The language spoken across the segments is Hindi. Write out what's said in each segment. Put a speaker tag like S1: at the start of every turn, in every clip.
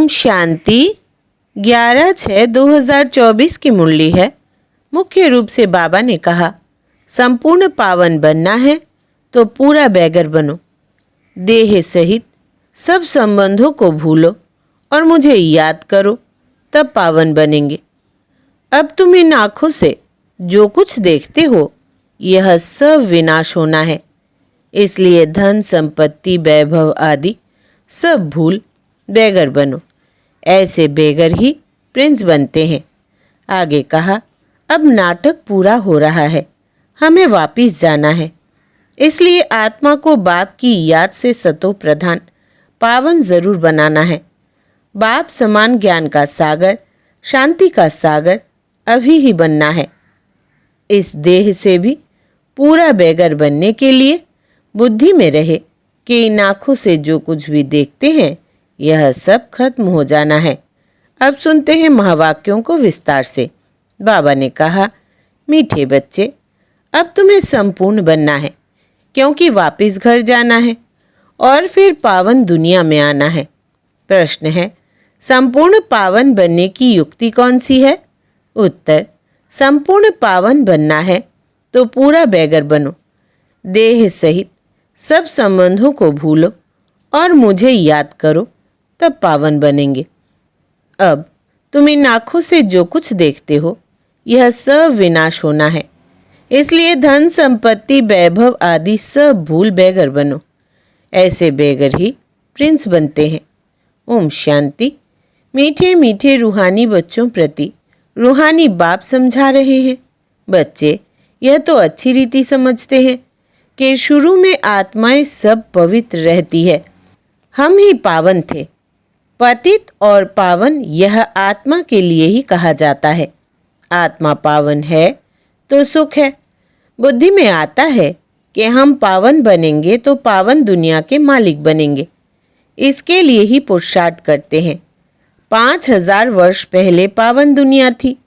S1: ओम शांति। 11/6/2024 की मुरली है। मुख्य रूप से बाबा ने कहा, संपूर्ण पावन बनना है तो पूरा बैगर बनो। देह सहित सब संबंधों को भूलो और मुझे याद करो, तब पावन बनेंगे। अब तुम इन आँखों से जो कुछ देखते हो यह सब विनाश होना है, इसलिए धन संपत्ति वैभव आदि सब भूल बैगर बनो। ऐसे बैगर ही प्रिंस बनते हैं। आगे कहा, अब नाटक पूरा हो रहा है, हमें वापिस जाना है, इसलिए आत्मा को बाप की याद से सतो प्रधान पावन जरूर बनाना है। बाप समान ज्ञान का सागर, शांति का सागर अभी ही बनना है। इस देह से भी पूरा बैगर बनने के लिए बुद्धि में रहे कि इन आँखों से जो कुछ भी देखते हैं यह सब खत्म हो जाना है। अब सुनते हैं महावाक्यों को विस्तार से। बाबा ने कहा, मीठे बच्चे, अब तुम्हें संपूर्ण बनना है, क्योंकि वापिस घर जाना है और फिर पावन दुनिया में आना है। प्रश्न है, संपूर्ण पावन बनने की युक्ति कौन सी है? उत्तर, संपूर्ण पावन बनना है तो पूरा बैगर बनो। देह सहित सब संबंधों को भूलो और मुझे याद करो, तब पावन बनेंगे। अब तुम इन आँखों से जो कुछ देखते हो यह सब विनाश होना है, इसलिए धन संपत्ति वैभव आदि सब भूल बैगर बनो। ऐसे बैगर ही प्रिंस बनते हैं। ओम शांति। मीठे मीठे रूहानी बच्चों प्रति रूहानी बाप समझा रहे हैं। बच्चे यह तो अच्छी रीति समझते हैं कि शुरू में आत्माएं सब पवित्र रहती है, हम ही पावन थे। पतित और पावन यह आत्मा के लिए ही कहा जाता है। आत्मा पावन है तो सुख है। बुद्धि में आता है कि हम पावन बनेंगे तो पावन दुनिया के मालिक बनेंगे, इसके लिए ही पुरुषार्थ करते हैं। 5000 वर्ष पहले पावन दुनिया थी,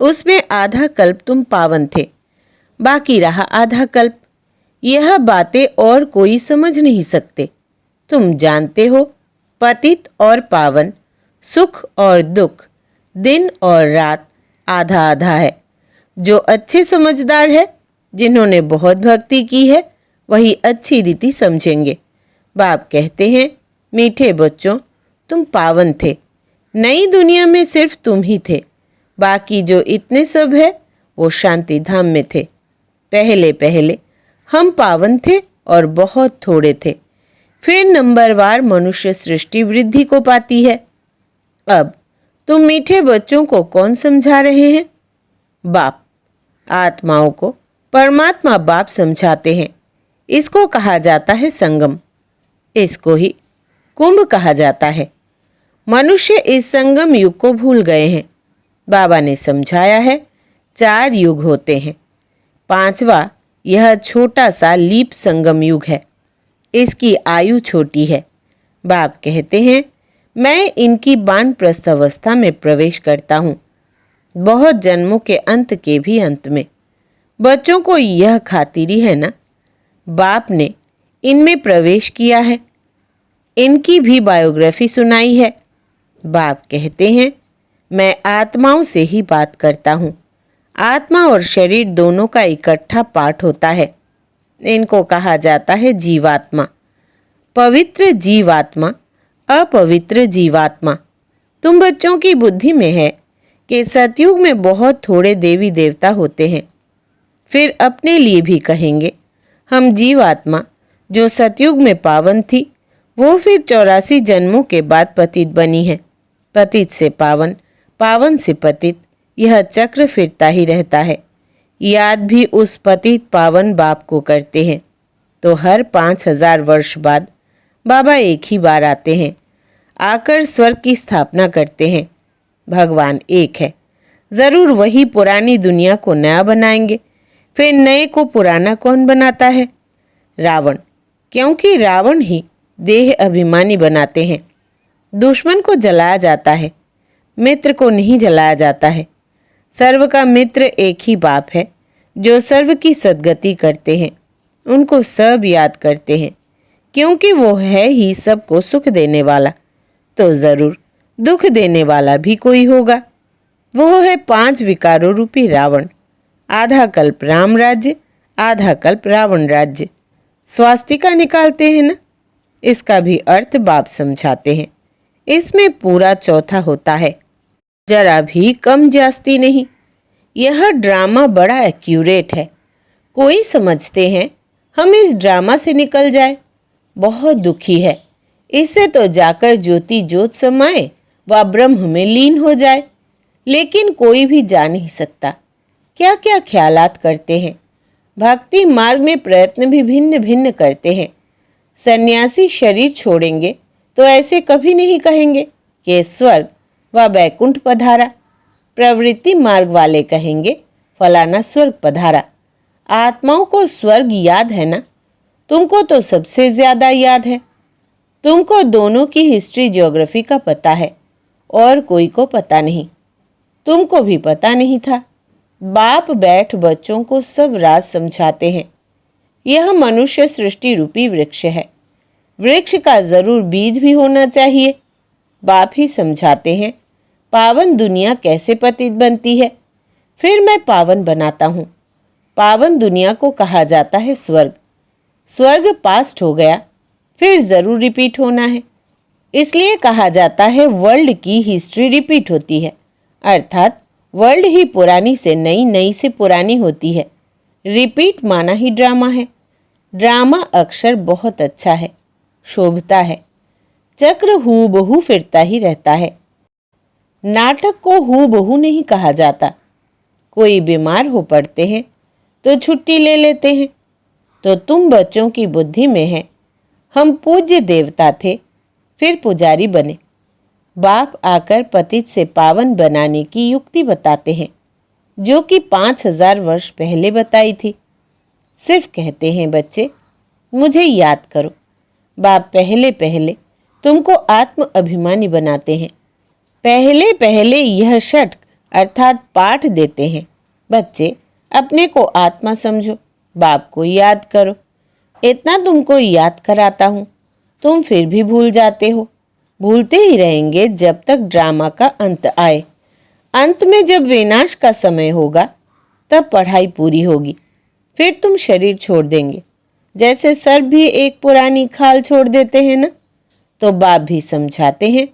S1: उसमें आधा कल्प तुम पावन थे, बाकी रहा आधा कल्प। यह बातें और कोई समझ नहीं सकते। तुम जानते हो, पतित और पावन, सुख और दुख, दिन और रात आधा आधा है। जो अच्छे समझदार है, जिन्होंने बहुत भक्ति की है, वही अच्छी रीति समझेंगे। बाप कहते हैं, मीठे बच्चों, तुम पावन थे। नई दुनिया में सिर्फ तुम ही थे, बाकी जो इतने सब है वो शांति धाम में थे। पहले पहले हम पावन थे और बहुत थोड़े थे, फिर नंबरवार मनुष्य सृष्टि वृद्धि को पाती है। अब तुम मीठे बच्चों को कौन समझा रहे हैं? बाप। आत्माओं को परमात्मा बाप समझाते हैं। इसको कहा जाता है संगम, इसको ही कुंभ कहा जाता है। मनुष्य इस संगम युग को भूल गए हैं। बाबा ने समझाया है 4 युग होते हैं, 5वां यह छोटा सा लीप संगम युग है। इसकी आयु छोटी है। बाप कहते हैं, मैं इनकी वानप्रस्थ अवस्था में प्रवेश करता हूँ, बहुत जन्मों के अंत के भी अंत में। बच्चों को यह खातिरी है ना, बाप ने इनमें प्रवेश किया है। इनकी भी बायोग्राफी सुनाई है। बाप कहते हैं, मैं आत्माओं से ही बात करता हूँ। आत्मा और शरीर दोनों का इकट्ठा पाठ होता है। इनको कहा जाता है जीवात्मा। पवित्र जीवात्मा, अपवित्र जीवात्मा। तुम बच्चों की बुद्धि में है कि सतयुग में बहुत थोड़े देवी देवता होते हैं। फिर अपने लिए भी कहेंगे, हम जीवात्मा जो सतयुग में पावन थी, वो फिर 84 जन्मों के बाद पतित बनी है। पतित से पावन, पावन से पतित, यह चक्र फिरता ही रहता है। याद भी उस पतित पावन बाप को करते हैं। तो हर 5000 वर्ष बाद बाबा एक ही बार आते हैं, आकर स्वर्ग की स्थापना करते हैं। भगवान एक है, ज़रूर वही पुरानी दुनिया को नया बनाएंगे। फिर नए को पुराना कौन बनाता है? रावण, क्योंकि रावण ही देह अभिमानी बनाते हैं। दुश्मन को जलाया जाता है, मित्र को नहीं जलाया जाता है। सर्व का मित्र एक ही बाप है, जो सर्व की सद्गति करते हैं। उनको सब याद करते हैं, क्योंकि वो है ही सबको सुख देने वाला। तो ज़रूर दुख देने वाला भी कोई होगा। वो है 5 विकारों रूपी रावण। आधा कल्प राम राज्य, आधा कल्प रावण राज्य। स्वास्तिका निकालते हैं ना, इसका भी अर्थ बाप समझाते हैं। इसमें पूरा चौथा होता है, जरा भी कम जास्ती नहीं। यह ड्रामा बड़ा एक्यूरेट है। कोई समझते हैं हम इस ड्रामा से निकल जाए, बहुत दुखी है। इससे तो जाकर ज्योति ज्योत समाए व ब्रह्म में लीन हो जाए। लेकिन कोई भी जा नहीं सकता। क्या क्या ख्यालात करते हैं। भक्ति मार्ग में प्रयत्न भी भिन्न भिन्न करते हैं। सन्यासी शरीर छोड़ेंगे तो ऐसे कभी नहीं कहेंगे कि स्वर्ग व बैकुंठ पधारा। प्रवृत्ति मार्ग वाले कहेंगे फलाना स्वर्ग पधारा। आत्माओं को स्वर्ग याद है ना? तुमको तो सबसे ज्यादा याद है। तुमको दोनों की हिस्ट्री ज्योग्राफी का पता है और कोई को पता नहीं। तुमको भी पता नहीं था। बाप बैठ बच्चों को सब राज समझाते हैं। यह मनुष्य सृष्टि रूपी वृक्ष है। वृक्ष का जरूर बीज भी होना चाहिए। बाप ही समझाते हैं पावन दुनिया कैसे पतित बनती है, फिर मैं पावन बनाता हूँ। पावन दुनिया को कहा जाता है स्वर्ग। स्वर्ग पास्ट हो गया, फिर जरूर रिपीट होना है। इसलिए कहा जाता है वर्ल्ड की हिस्ट्री रिपीट होती है, अर्थात वर्ल्ड ही पुरानी से नई, नई से पुरानी होती है। रिपीट माना ही ड्रामा है। ड्रामा अक्षर बहुत अच्छा है, शोभता है। चक्र हूबहू फिरता ही रहता है। नाटक को हूबहू नहीं कहा जाता। कोई बीमार हो पड़ते हैं तो छुट्टी ले लेते हैं। तो तुम बच्चों की बुद्धि में है हम पूज्य देवता थे, फिर पुजारी बने। बाप आकर पतित से पावन बनाने की युक्ति बताते हैं, जो कि 5000 वर्ष पहले बताई थी। सिर्फ कहते हैं बच्चे मुझे याद करो। बाप पहले पहले तुमको आत्म अभिमानी बनाते हैं। पहले पहले यह षट्क अर्थात पाठ देते हैं। बच्चे अपने को आत्मा समझो, बाप को याद करो। इतना तुमको याद कराता हूँ, तुम फिर भी भूल जाते हो। भूलते ही रहेंगे जब तक ड्रामा का अंत आए। अंत में जब विनाश का समय होगा तब पढ़ाई पूरी होगी, फिर तुम शरीर छोड़ देंगे। जैसे सर्प भी एक पुरानी खाल छोड़ देते हैं ना, तो बाप भी समझाते हैं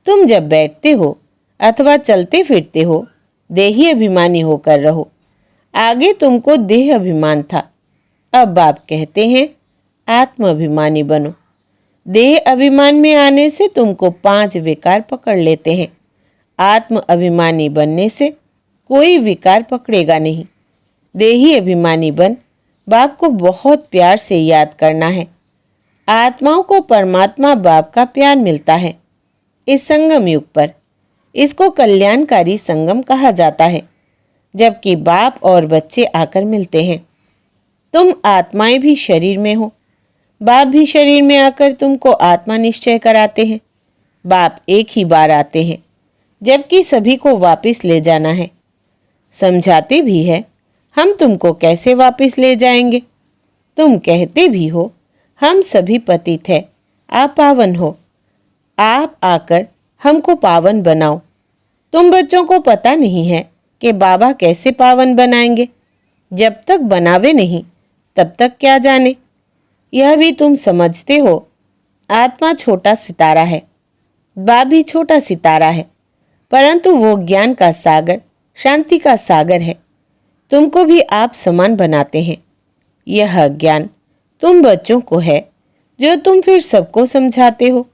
S1: तुम जब बैठते हो अथवा चलते फिरते हो देही अभिमानी होकर रहो। आगे तुमको देह अभिमान था, अब बाप कहते हैं आत्म अभिमानी बनो। देह अभिमान में आने से तुमको 5 विकार पकड़ लेते हैं। आत्म अभिमानी बनने से कोई विकार पकड़ेगा नहीं। देही अभिमानी बन बाप को बहुत प्यार से याद करना है। आत्माओं को परमात्मा बाप का प्यार मिलता है इस संगम युग पर। इसको कल्याणकारी संगम कहा जाता है, जबकि बाप और बच्चे आकर मिलते हैं। तुम आत्माएं भी शरीर में हो, बाप भी शरीर में आकर तुमको आत्मा निश्चय कराते हैं। बाप एक ही बार आते हैं, जबकि सभी को वापस ले जाना है। समझाते भी है हम तुमको कैसे वापस ले जाएंगे। तुम कहते भी हो हम सभी पतित हैं, आप पावन हो। आप आकर हमको पावन बनाओ। तुम बच्चों को पता नहीं है कि बाबा कैसे पावन बनाएंगे। जब तक बनावे नहीं तब तक क्या जाने। यह भी तुम समझते हो आत्मा छोटा सितारा है, बाप भी छोटा सितारा है, परंतु वो ज्ञान का सागर, शांति का सागर है। तुमको भी आप समान बनाते हैं। यह ज्ञान तुम बच्चों को है जो तुम फिर सबको समझाते हो।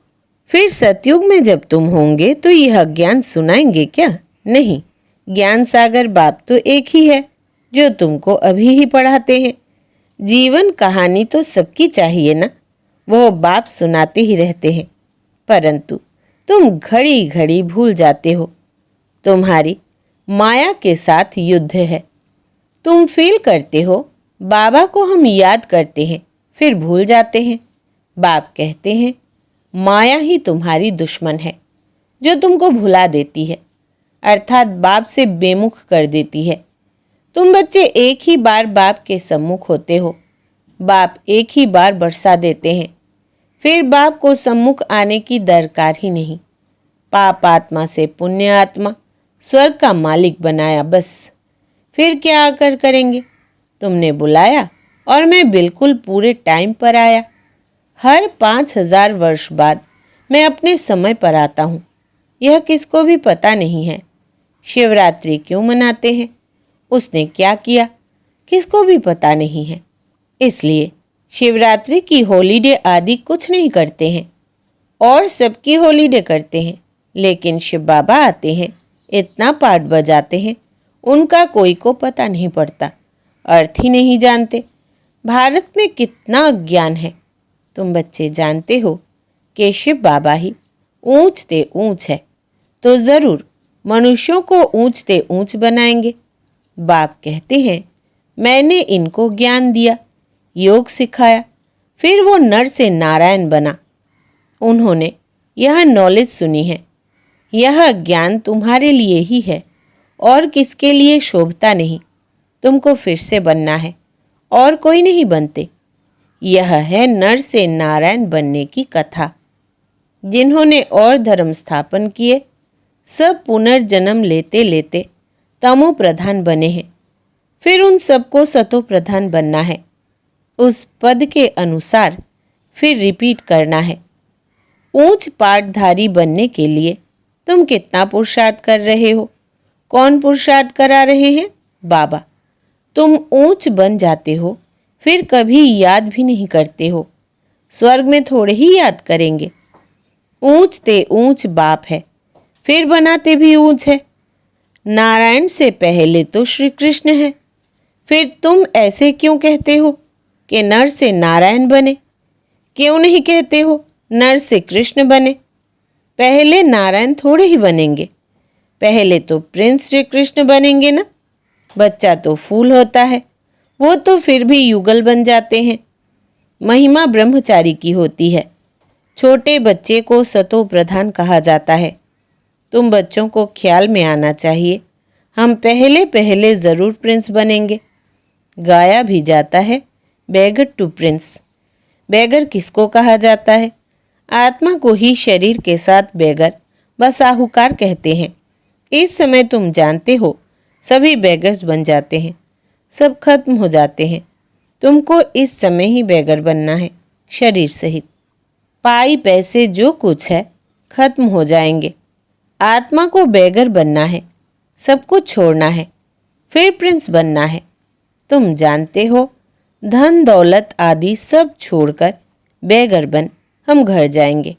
S1: फिर सतयुग में जब तुम होंगे तो यह ज्ञान सुनाएंगे क्या? नहीं, ज्ञान सागर बाप तो एक ही है जो तुमको अभी ही पढ़ाते हैं। जीवन कहानी तो सबकी चाहिए ना, वो बाप सुनाते ही रहते हैं, परंतु तुम घड़ी घड़ी भूल जाते हो। तुम्हारी माया के साथ युद्ध है। तुम फील करते हो बाबा को हम याद करते हैं फिर भूल जाते हैं। बाप कहते हैं माया ही तुम्हारी दुश्मन है जो तुमको भुला देती है, अर्थात बाप से बेमुख कर देती है। तुम बच्चे एक ही बार बाप के सम्मुख होते हो। बाप एक ही बार बरसा देते हैं, फिर बाप को सम्मुख आने की दरकार ही नहीं। पाप आत्मा से पुण्य आत्मा, स्वर्ग का मालिक बनाया बस। फिर क्या आकर करेंगे? तुमने बुलाया और मैं बिल्कुल पूरे टाइम पर आया। हर 5,000 वर्ष बाद मैं अपने समय पर आता हूँ। यह किसको भी पता नहीं है। शिवरात्रि क्यों मनाते हैं, उसने क्या किया, किसको भी पता नहीं है। इसलिए शिवरात्रि की हॉलीडे आदि कुछ नहीं करते हैं और सबकी हॉलीडे करते हैं। लेकिन शिव बाबा आते हैं, इतना पाठ बजाते हैं, उनका कोई को पता नहीं पड़ता, अर्थ ही नहीं जानते। भारत में कितना अज्ञान है। तुम बच्चे जानते हो कि शिव बाबा ही ऊंचते ऊंच है, तो ज़रूर मनुष्यों को ऊंचते ऊंच बनाएंगे। बाप कहते हैं, मैंने इनको ज्ञान दिया, योग सिखाया, फिर वो नर से नारायण बना। उन्होंने यह नॉलेज सुनी है। यह ज्ञान तुम्हारे लिए ही है और किसके लिए शोभता नहीं। तुमको फिर से बनना है और कोई नहीं बनते। यह है नर से नारायण बनने की कथा। जिन्होंने और धर्म स्थापन किए, सब पुनर्जन्म लेते लेते तमो प्रधान बने हैं। फिर उन सबको सतो प्रधान बनना है। उस पद के अनुसार फिर रिपीट करना है। ऊंच पाठधारी बनने के लिए तुम कितना पुरुषार्थ कर रहे हो? कौन पुरुषार्थ करा रहे हैं? बाबा। तुम ऊंच बन जाते हो, फिर कभी याद भी नहीं करते हो। स्वर्ग में थोड़े ही याद करेंगे। ऊंचते ऊंच बाप है, फिर बनाते भी ऊंच है। नारायण से पहले तो श्री कृष्ण है। फिर तुम ऐसे क्यों कहते हो कि नर से नारायण बने? क्यों नहीं कहते हो नर से कृष्ण बने? पहले नारायण थोड़े ही बनेंगे, पहले तो प्रिंस श्री कृष्ण बनेंगे ना। बच्चा तो फूल होता है, वो तो फिर भी युगल बन जाते हैं। महिमा ब्रह्मचारी की होती है। छोटे बच्चे को सतो प्रधान कहा जाता है। तुम बच्चों को ख्याल में आना चाहिए, हम पहले पहले ज़रूर प्रिंस बनेंगे। गाया भी जाता है, बेगर टू प्रिंस। बेगर किसको कहा जाता है? आत्मा को ही शरीर के साथ बेगर व साहूकार कहते हैं। इस समय तुम जानते हो सभी बेगर्स बन जाते हैं, सब खत्म हो जाते हैं। तुमको इस समय ही बेगर बनना है, शरीर सहित। पाई पैसे जो कुछ है खत्म हो जाएंगे। आत्मा को बेगर बनना है, सब कुछ छोड़ना है, फिर प्रिंस बनना है। तुम जानते हो धन दौलत आदि सब छोड़कर बेगर बन हम घर जाएंगे,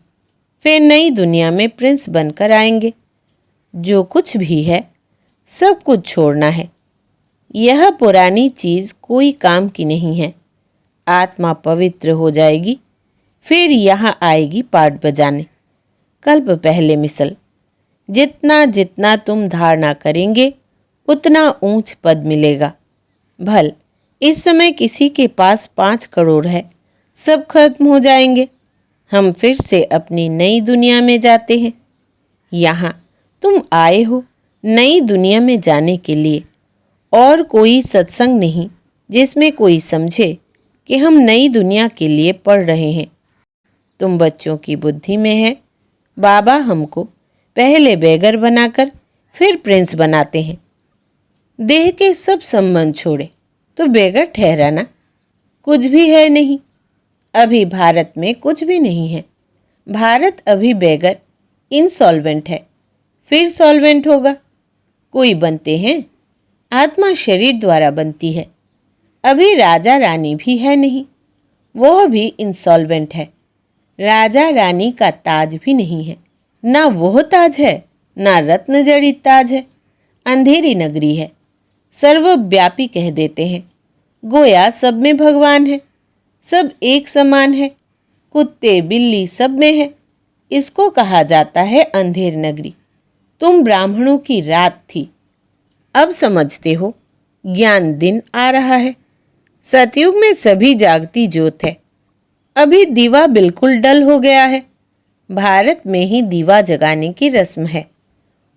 S1: फिर नई दुनिया में प्रिंस बनकर आएंगे। जो कुछ भी है सब कुछ छोड़ना है। यह पुरानी चीज़ कोई काम की नहीं है। आत्मा पवित्र हो जाएगी, फिर यहाँ आएगी पाठ बजाने। कल्प पहले मिसल, जितना जितना तुम धारणा करेंगे उतना ऊंच पद मिलेगा। भल इस समय किसी के पास 5 करोड़ है, सब खत्म हो जाएंगे। हम फिर से अपनी नई दुनिया में जाते हैं। यहाँ तुम आए हो नई दुनिया में जाने के लिए, और कोई सत्संग नहीं जिसमें कोई समझे कि हम नई दुनिया के लिए पढ़ रहे हैं। तुम बच्चों की बुद्धि में है, बाबा हमको पहले बेगर बनाकर फिर प्रिंस बनाते हैं। देह के सब संबंध छोड़े तो बेगर ठहराना कुछ भी है नहीं। अभी भारत में कुछ भी नहीं है। भारत अभी बेगर इंसॉल्वेंट है, फिर सॉल्वेंट होगा। कोई बनते हैं, आत्मा शरीर द्वारा बनती है। अभी राजा रानी भी है नहीं, वो भी इंसॉल्वेंट है। राजा रानी का ताज भी नहीं है, ना वो ताज है ना रत्न जड़ित ताज है। अंधेरी नगरी है, सर्वव्यापी कह देते हैं। गोया सब में भगवान है, सब एक समान है। कुत्ते बिल्ली सब में है। इसको कहा जाता है अंधेर नगरी। तुम ब्राह्मणों की रात थी, अब समझते हो ज्ञान दिन आ रहा है। सतयुग में सभी जागती ज्योत है। अभी दीवा बिल्कुल डल हो गया है। भारत में ही दीवा जगाने की रस्म है,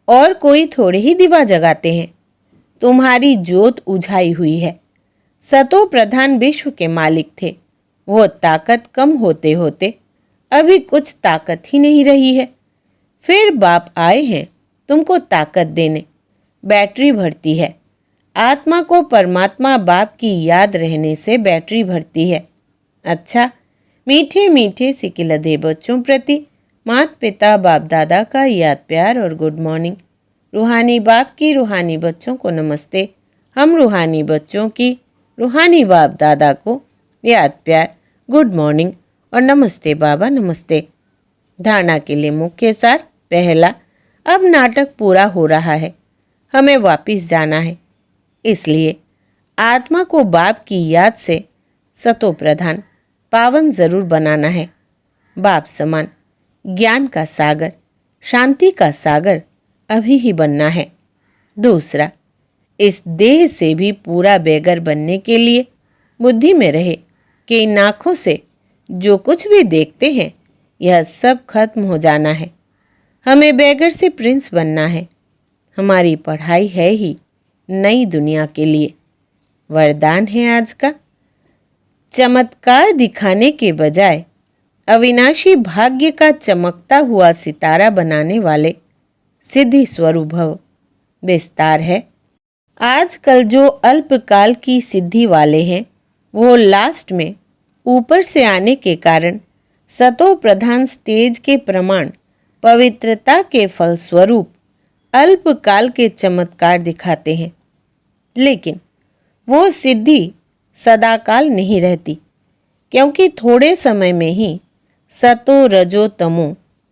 S1: और कोई थोड़े ही दीवा जगाते हैं। तुम्हारी ज्योत उझाई हुई है। सतो प्रधान विश्व के मालिक थे, वो ताकत कम होते होते अभी कुछ ताकत ही नहीं रही है। फिर बाप आए हैं तुमको ताकत देने, बैटरी भरती है। आत्मा को परमात्मा बाप की याद रहने से बैटरी भरती है। अच्छा, मीठे मीठे सिकिलधे बच्चों प्रति माता पिता बाप दादा का याद प्यार और गुड मॉर्निंग। रूहानी बाप की रूहानी बच्चों को नमस्ते। हम रूहानी बच्चों की रूहानी बाप दादा को याद प्यार, गुड मॉर्निंग और नमस्ते बाबा नमस्ते। धारणा के लिए मुख्य सार। पहला, अब नाटक पूरा हो रहा है, हमें वापिस जाना है। इसलिए आत्मा को बाप की याद से सतो प्रधान पावन जरूर बनाना है। बाप समान ज्ञान का सागर, शांति का सागर अभी ही बनना है। दूसरा, इस देह से भी पूरा बेगर बनने के लिए बुद्धि में रहे कि इन आँखों से जो कुछ भी देखते हैं यह सब खत्म हो जाना है। हमें बेगर से प्रिंस बनना है। हमारी पढ़ाई है ही नई दुनिया के लिए। वरदान है आज का, चमत्कार दिखाने के बजाय अविनाशी भाग्य का चमकता हुआ सितारा बनाने वाले सिद्धि स्वरूप भव। विस्तार है, आजकल जो अल्पकाल की सिद्धि वाले हैं वो लास्ट में ऊपर से आने के कारण सतो प्रधान स्टेज के प्रमाण पवित्रता के फलस्वरूप अल्पकाल के चमत्कार दिखाते हैं, लेकिन वो सिद्धि सदाकाल नहीं रहती, क्योंकि थोड़े समय में ही सतो रजो तमो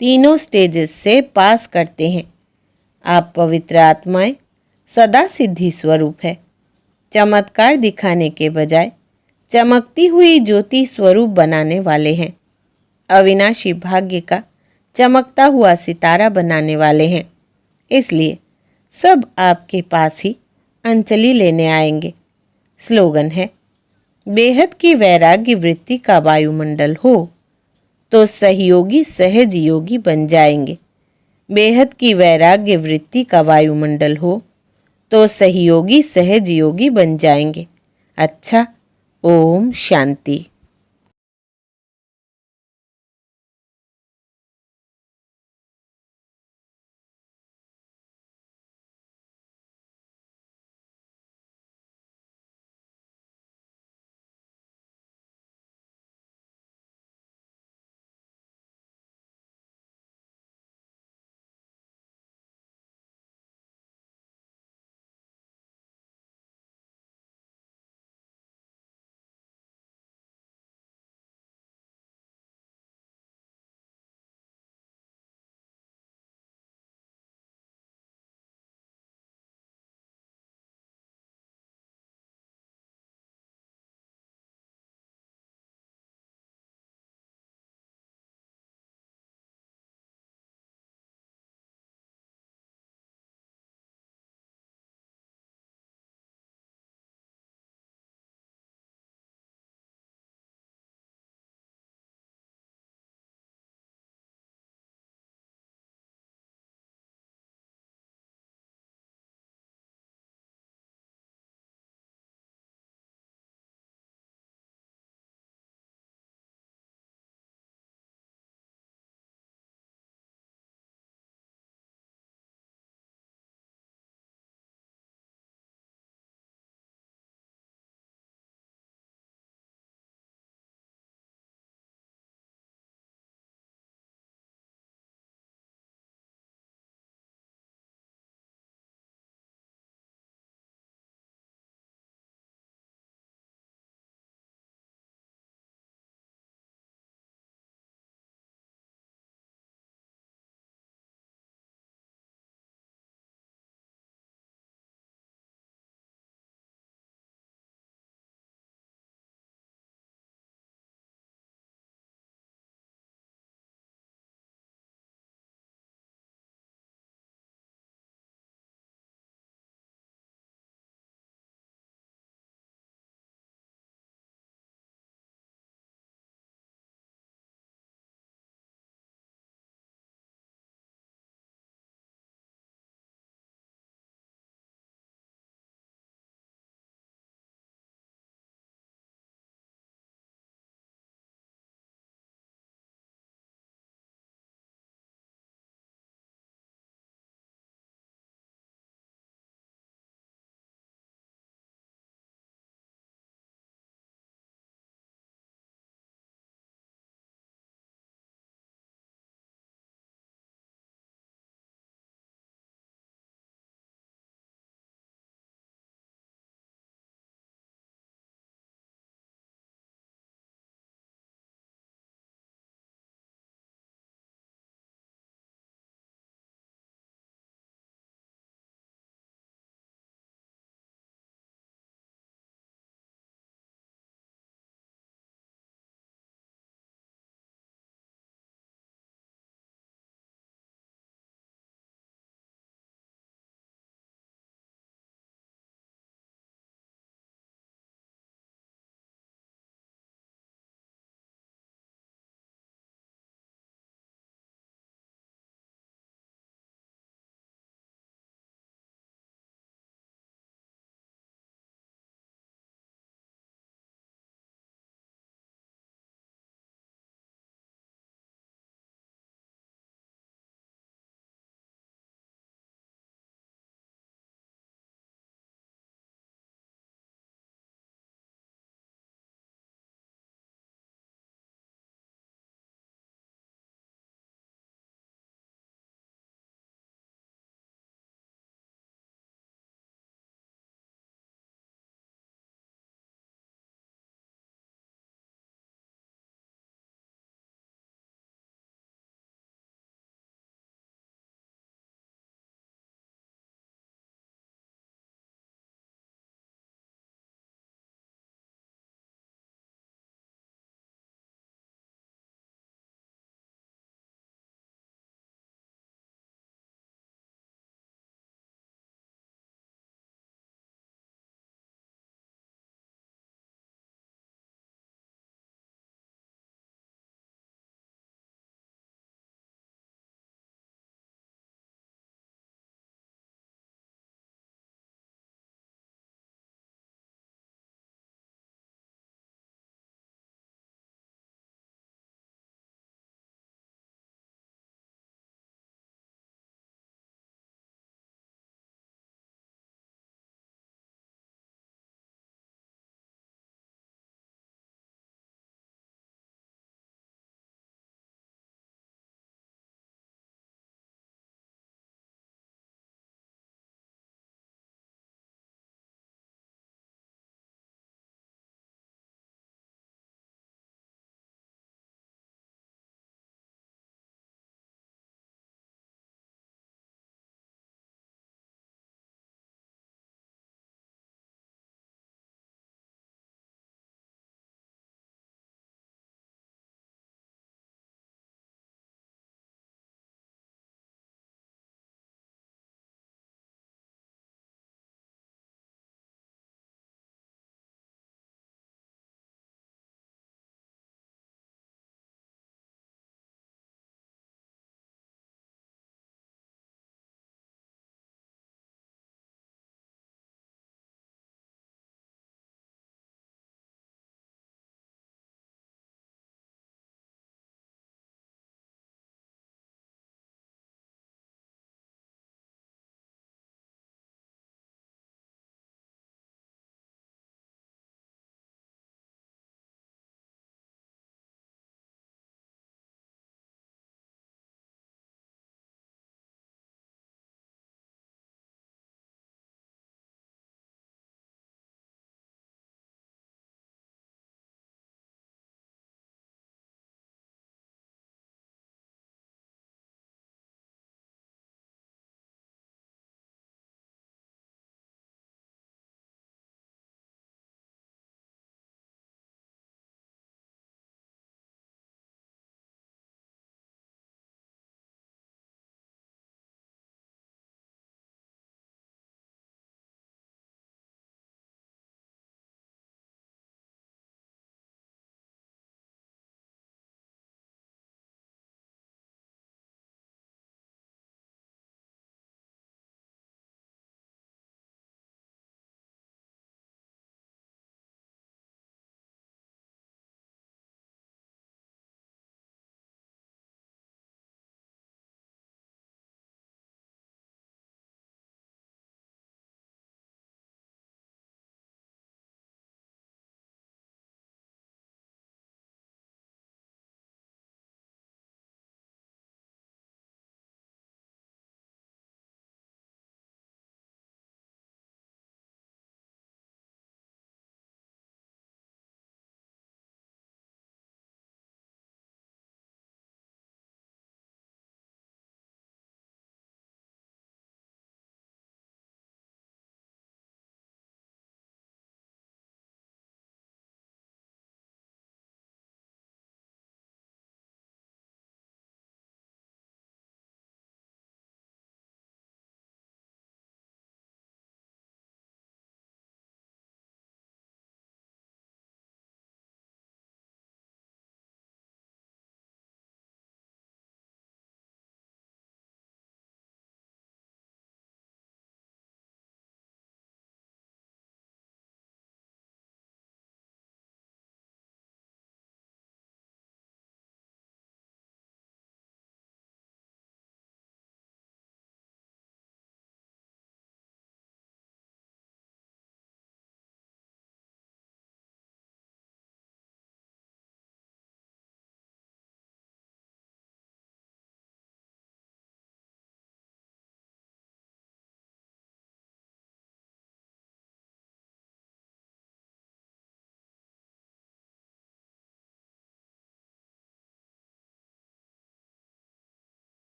S1: तीनों स्टेजेस से पास करते हैं। आप पवित्र आत्माएं सदा सिद्धि स्वरूप है। चमत्कार दिखाने के बजाय चमकती हुई ज्योति स्वरूप बनाने वाले हैं। अविनाशी भाग्य का चमकता हुआ सितारा बनाने वाले हैं। इसलिए सब आपके पास ही अंजलि लेने आएंगे। स्लोगन है, बेहद की वैराग्य वृत्ति का वायुमंडल हो तो सहयोगी सहज योगी बन जाएंगे। बेहद की वैराग्य वृत्ति का वायुमंडल हो तो सहयोगी सहज योगी बन जाएंगे। अच्छा, ओम शांति।